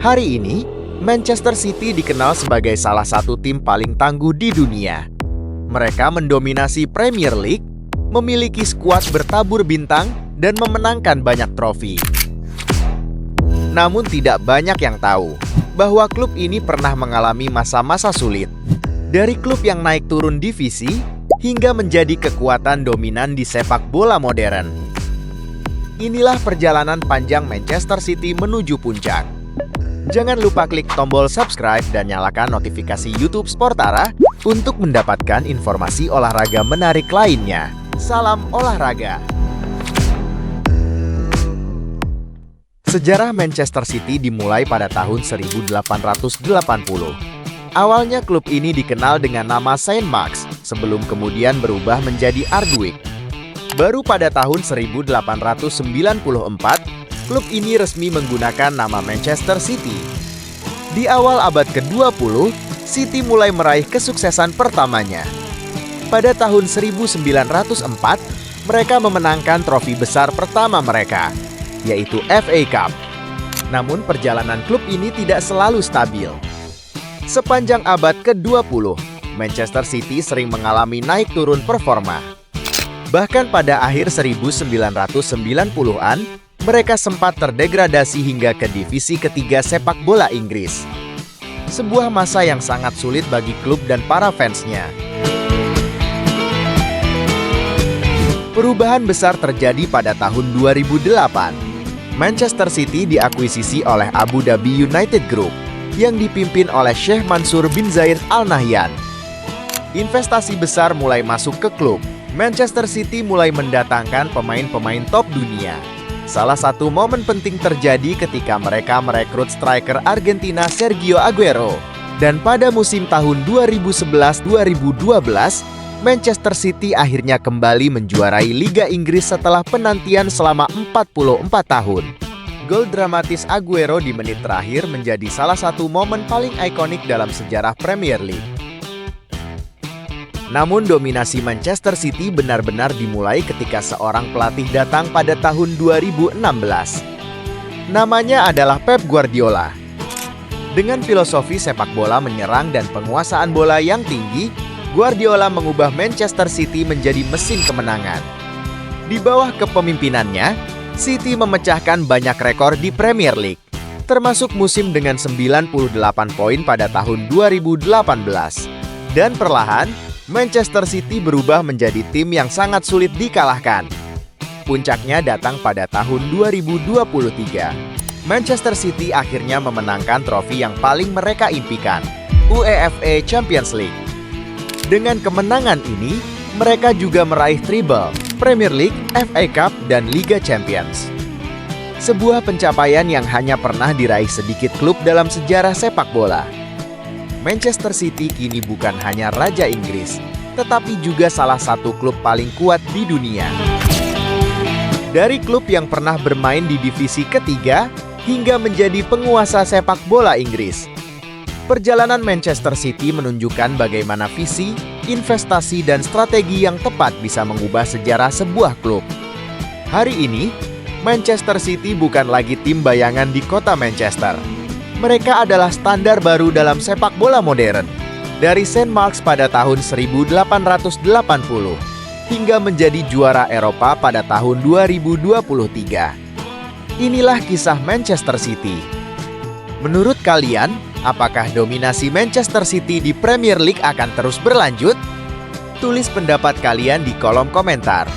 Hari ini, Manchester City dikenal sebagai salah satu tim paling tangguh di dunia. Mereka mendominasi Premier League, memiliki skuad bertabur bintang, dan memenangkan banyak trofi. Namun tidak banyak yang tahu bahwa klub ini pernah mengalami masa-masa sulit. Dari klub yang naik turun divisi, hingga menjadi kekuatan dominan di sepak bola modern. Inilah perjalanan panjang Manchester City menuju puncak. Jangan lupa klik tombol subscribe dan nyalakan notifikasi YouTube Sportara untuk mendapatkan informasi olahraga menarik lainnya. Salam olahraga! Sejarah Manchester City dimulai pada tahun 1880. Awalnya klub ini dikenal dengan nama Saint Mark's, sebelum kemudian berubah menjadi Ardwick. Baru pada tahun 1894, klub ini resmi menggunakan nama Manchester City. Di awal abad ke-20, City mulai meraih kesuksesan pertamanya. Pada tahun 1904, mereka memenangkan trofi besar pertama mereka, yaitu FA Cup. Namun perjalanan klub ini tidak selalu stabil. Sepanjang abad ke-20, Manchester City sering mengalami naik turun performa. Bahkan pada akhir 1990-an, mereka sempat terdegradasi hingga ke divisi ketiga sepak bola Inggris. Sebuah masa yang sangat sulit bagi klub dan para fansnya. Perubahan besar terjadi pada tahun 2008. Manchester City diakuisisi oleh Abu Dhabi United Group yang dipimpin oleh Sheikh Mansur bin Zayed Al Nahyan. Investasi besar mulai masuk ke klub. Manchester City mulai mendatangkan pemain-pemain top dunia. Salah satu momen penting terjadi ketika mereka merekrut striker Argentina Sergio Aguero. Dan pada musim tahun 2011-2012, Manchester City akhirnya kembali menjuarai Liga Inggris setelah penantian selama 44 tahun. Gol dramatis Aguero di menit terakhir menjadi salah satu momen paling ikonik dalam sejarah Premier League. Namun dominasi Manchester City benar-benar dimulai ketika seorang pelatih datang pada tahun 2016. Namanya adalah Pep Guardiola. Dengan filosofi sepak bola menyerang dan penguasaan bola yang tinggi, Guardiola mengubah Manchester City menjadi mesin kemenangan. Di bawah kepemimpinannya, City memecahkan banyak rekor di Premier League, termasuk musim dengan 98 poin pada tahun 2018. Dan perlahan, Manchester City berubah menjadi tim yang sangat sulit dikalahkan. Puncaknya datang pada tahun 2023. Manchester City akhirnya memenangkan trofi yang paling mereka impikan, UEFA Champions League. Dengan kemenangan ini, mereka juga meraih treble, Premier League, FA Cup, dan Liga Champions. Sebuah pencapaian yang hanya pernah diraih sedikit klub dalam sejarah sepak bola. Manchester City kini bukan hanya Raja Inggris, tetapi juga salah satu klub paling kuat di dunia. Dari klub yang pernah bermain di divisi ketiga, hingga menjadi penguasa sepak bola Inggris. Perjalanan Manchester City menunjukkan bagaimana visi, investasi, dan strategi yang tepat bisa mengubah sejarah sebuah klub. Hari ini, Manchester City bukan lagi tim bayangan di kota Manchester. Mereka adalah standar baru dalam sepak bola modern. Dari Saint Mark's pada tahun 1880 hingga menjadi juara Eropa pada tahun 2023. Inilah kisah Manchester City. Menurut kalian, apakah dominasi Manchester City di Premier League akan terus berlanjut? Tulis pendapat kalian di kolom komentar.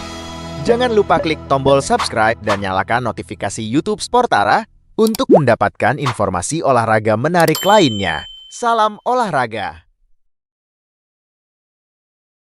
Jangan lupa klik tombol subscribe dan nyalakan notifikasi YouTube Sportara untuk mendapatkan informasi olahraga menarik lainnya. Salam olahraga!